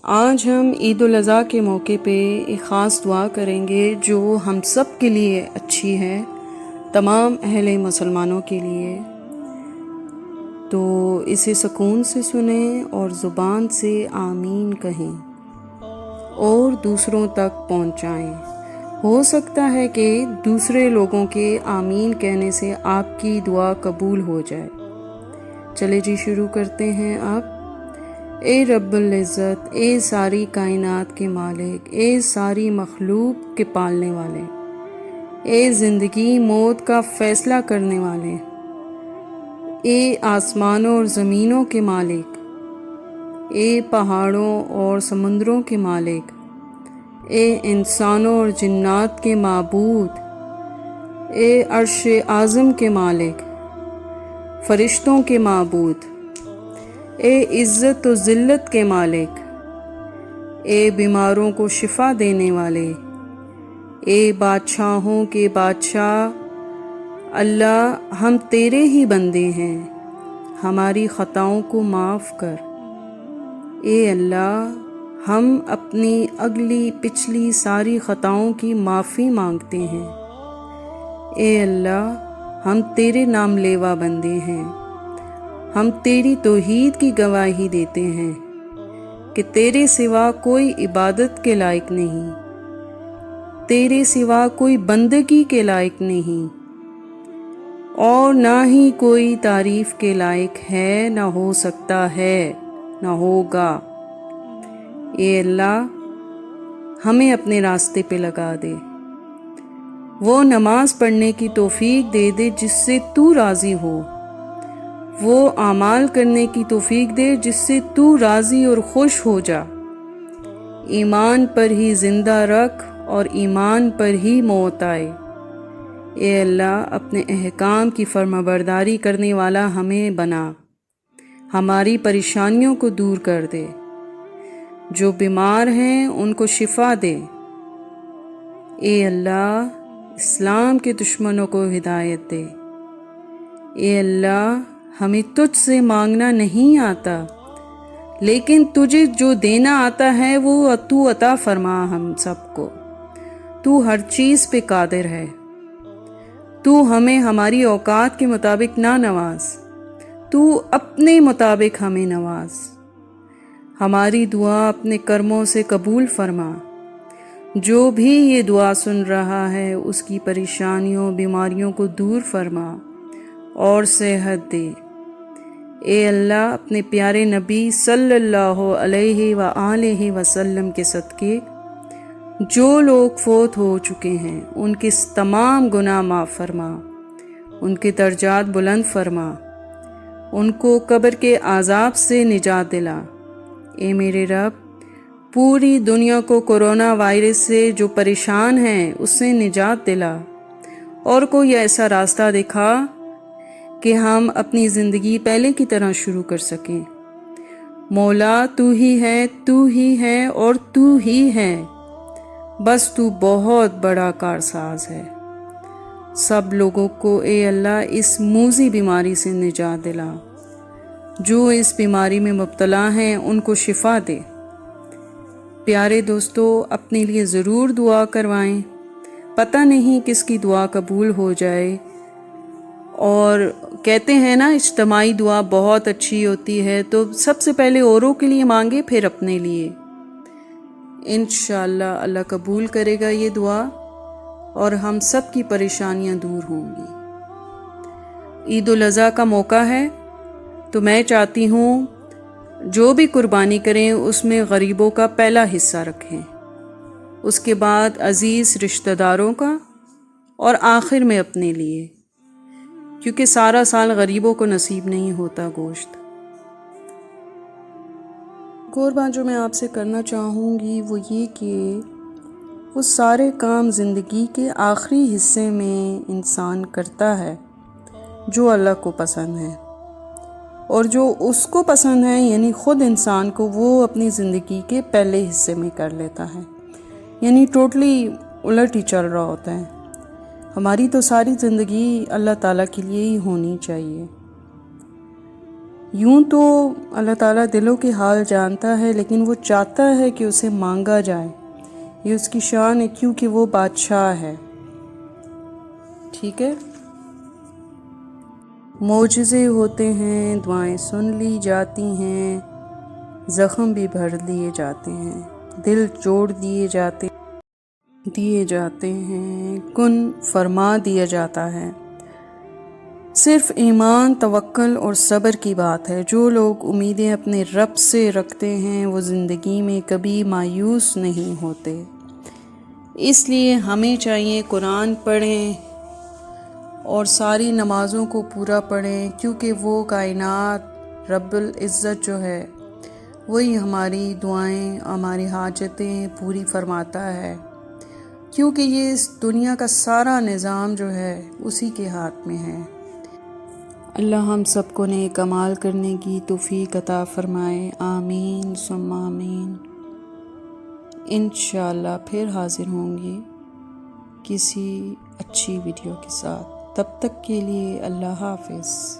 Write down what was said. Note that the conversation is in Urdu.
آج ہم عید الاضحیٰ کے موقع پہ ایک خاص دعا کریں گے جو ہم سب کے لیے اچھی ہے، تمام اہل مسلمانوں کے لیے۔ تو اسے سکون سے سنیں اور زبان سے آمین کہیں اور دوسروں تک پہنچائیں۔ ہو سکتا ہے کہ دوسرے لوگوں کے آمین کہنے سے آپ کی دعا قبول ہو جائے۔ چلے جی شروع کرتے ہیں اب۔ اے رب العزت، اے ساری کائنات کے مالک، اے ساری مخلوق کے پالنے والے، اے زندگی موت کا فیصلہ کرنے والے، اے آسمانوں اور زمینوں کے مالک، اے پہاڑوں اور سمندروں کے مالک، اے انسانوں اور جنات کے معبود، اے عرش اعظم کے مالک، فرشتوں کے معبود، اے عزت و ذلت کے مالک، اے بیماروں کو شفا دینے والے، اے بادشاہوں کے بادشاہ، اللہ ہم تیرے ہی بندے ہیں، ہماری خطاؤں کو معاف کر۔ اے اللہ ہم اپنی اگلی پچھلی ساری خطاؤں کی معافی مانگتے ہیں۔ اے اللہ ہم تیرے نام لیوا بندے ہیں، ہم تیری توحید کی گواہی دیتے ہیں کہ تیرے سوا کوئی عبادت کے لائق نہیں، تیرے سوا کوئی بندگی کے لائق نہیں، اور نہ ہی کوئی تعریف کے لائق ہے، نہ ہو سکتا ہے، نہ ہوگا۔ اے اللہ ہمیں اپنے راستے پہ لگا دے، وہ نماز پڑھنے کی توفیق دے دے جس سے تو راضی ہو، وہ اعمال کرنے کی توفیق دے جس سے تو راضی اور خوش ہو جا، ایمان پر ہی زندہ رکھ اور ایمان پر ہی موت آئے۔ اے اللہ اپنے احکام کی فرمانبرداری کرنے والا ہمیں بنا، ہماری پریشانیوں کو دور کر دے، جو بیمار ہیں ان کو شفا دے۔ اے اللہ اسلام کے دشمنوں کو ہدایت دے۔ اے اللہ ہمیں تجھ سے مانگنا نہیں آتا، لیکن تجھے جو دینا آتا ہے وہ تو عطا فرما ہم سب کو۔ تو ہر چیز پہ قادر ہے، تو ہمیں ہماری اوقات کے مطابق نہ نواز، تو اپنے مطابق ہمیں نواز، ہماری دعا اپنے کرموں سے قبول فرما۔ جو بھی یہ دعا سن رہا ہے اس کی پریشانیوں بیماریوں کو دور فرما اور صحت دے۔ اے اللہ اپنے پیارے نبی صلی اللہ علیہ وآلہ وسلم کے صدقے جو لوگ فوت ہو چکے ہیں ان کے تمام گناہ معاف فرما، ان کے درجات بلند فرما، ان کو قبر کے عذاب سے نجات دلا۔ اے میرے رب پوری دنیا کو کورونا وائرس سے جو پریشان ہیں اس سے نجات دلا، اور کوئی ایسا راستہ دکھا کہ ہم اپنی زندگی پہلے کی طرح شروع کر سکیں۔ مولا تو ہی ہے اور تو ہی ہے، بس تو بہت بڑا کارساز ہے۔ سب لوگوں کو اے اللہ اس موذی بیماری سے نجات دلا، جو اس بیماری میں مبتلا ہیں ان کو شفا دے۔ پیارے دوستو اپنے لیے ضرور دعا کروائیں، پتہ نہیں کس کی دعا قبول ہو جائے، اور کہتے ہیں نا اجتماعی دعا بہت اچھی ہوتی ہے، تو سب سے پہلے اوروں کے لیے مانگے پھر اپنے لیے۔ انشاءاللہ اللہ قبول کرے گا یہ دعا اور ہم سب کی پریشانیاں دور ہوں گی۔ عید الاضحیٰ کا موقع ہے تو میں چاہتی ہوں جو بھی قربانی کریں اس میں غریبوں کا پہلا حصہ رکھیں، اس کے بعد عزیز رشتہ داروں کا، اور آخر میں اپنے لیے، کیونکہ سارا سال غریبوں کو نصیب نہیں ہوتا گوشت۔ ایک اور بات جو میں آپ سے کرنا چاہوں گی وہ یہ کہ وہ سارے کام زندگی کے آخری حصے میں انسان کرتا ہے جو اللہ کو پسند ہے، اور جو اس کو پسند ہے یعنی خود انسان کو وہ اپنی زندگی کے پہلے حصے میں کر لیتا ہے، یعنی ٹوٹلی الٹ ہی چل رہا ہوتا ہے۔ ہماری تو ساری زندگی اللہ تعالیٰ کے لیے ہی ہونی چاہیے۔ یوں تو اللہ تعالیٰ دلوں کے حال جانتا ہے، لیکن وہ چاہتا ہے کہ اسے مانگا جائے، یہ اس کی شان ہے کیونکہ وہ بادشاہ ہے۔ ٹھیک ہے، معجزے ہوتے ہیں، دعائیں سن لی جاتی ہیں، زخم بھی بھر لیے جاتے ہیں، دل جوڑ دیے جاتے ہیں، کن فرما دیا جاتا ہے۔ صرف ایمان، توکل اور صبر کی بات ہے۔ جو لوگ امیدیں اپنے رب سے رکھتے ہیں وہ زندگی میں کبھی مایوس نہیں ہوتے۔ اس لیے ہمیں چاہیے قرآن پڑھیں اور ساری نمازوں کو پورا پڑھیں، کیونکہ وہ کائنات رب العزت جو ہے وہی ہماری دعائیں، ہماری حاجتیں پوری فرماتا ہے، کیونکہ یہ اس دنیا کا سارا نظام جو ہے اسی کے ہاتھ میں ہے۔ اللہ ہم سب کو نیک اعمال کرنے کی توفیق عطا فرمائے، آمین ثم آمین۔ انشاءاللہ پھر حاضر ہوں گی کسی اچھی ویڈیو کے ساتھ، تب تک کے لیے اللہ حافظ۔